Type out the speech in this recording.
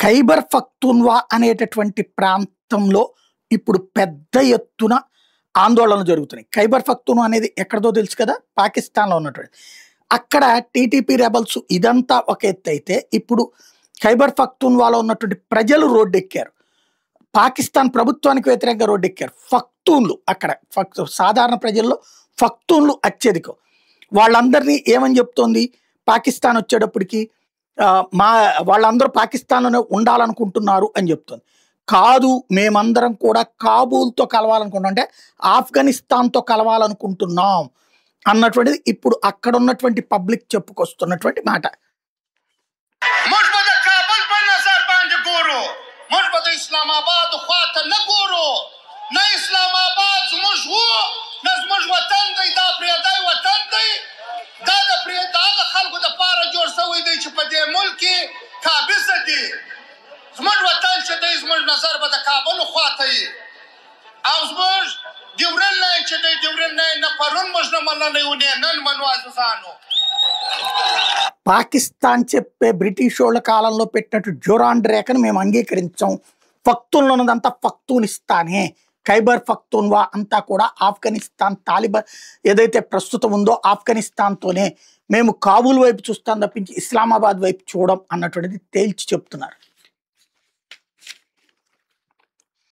ఖైబర్ పఖ్తూన్వా అనేటటువంటి ప్రాంతంలో ఇప్పుడు పెద్ద ఎత్తున ఆందోళనలు జరుగుతున్నాయి. ఖైబర్ పఖ్తూన్వా అనేది ఎక్కడదో తెలుసు కదా, పాకిస్తాన్‌లో ఉన్నటువంటి. అక్కడ టీటీపీ రెబెల్స్ ఇదంతా ఒక ఎత్తైతే, ఇప్పుడు ఖైబర్ పఖ్తూన్వాలో ఉన్నటువంటి ప్రజలు రోడ్డెక్కారు. పాకిస్తాన్ ప్రభుత్వానికి వ్యతిరేకంగా రోడ్డెక్కారు. పఖ్తూన్లు అక్కడ సాధారణ ప్రజల్లో పఖ్తూన్లు అత్యధికం. వాళ్ళందరినీ ఏమని చెప్తోంది పాకిస్తాన్ వచ్చేటప్పటికి, వాళ్ళందరూ పాకిస్తాన్‌లోనే ఉండాలనుకుంటున్నారు అని చెప్తుంది. కాదు, మేమందరం కూడా కాబూల్‌తో కలవాలనుకుంటున్నాం, అంటే ఆఫ్ఘనిస్తాన్‌తో కలవాలనుకుంటున్నాం అన్నటువంటిది ఇప్పుడు అక్కడ ఉన్నటువంటి పబ్లిక్ చెప్పుకొస్తున్నటువంటి మాట. اسلامآباد خواته نه ګورو، نه اسلامآباد زموږ وو، نه زموږ وطن دی، دا پرېدی وطن دی. دا د هغه خلکو دپاره جوړ شوی دی چې په دې ملک کې قابضه دي. زموږ وطن چې دی، زموږ نظر به د کابل خواته وي، او زموږ ډیورنډ لاین چې دی، ډیورنډ لاین نه پرون موږ نه منلی و، نه نن منو عزیزانو. పాకిస్తాన్ చెప్పే బ్రిటిష్ వాళ్ళ కాలంలో పెట్టినట్టు డ్యూరాండ్ రేఖను మేము అంగీకరించాం. పఖ్తూన్లో ఉన్నదంతా పఖ్తూనిస్తానే. ఖైబర్ పఖ్తూన్వా అంతా కూడా ఆఫ్ఘనిస్తాన్ తాలిబాన్ ఏదైతే ప్రస్తుతం ఉందో ఆఫ్ఘనిస్తాన్తోనే, మేము కాబూల్ వైపు చూస్తాం తప్పించి ఇస్లామాబాద్ వైపు చూడం అన్నటువంటిది తేల్చి చెప్తున్నారు.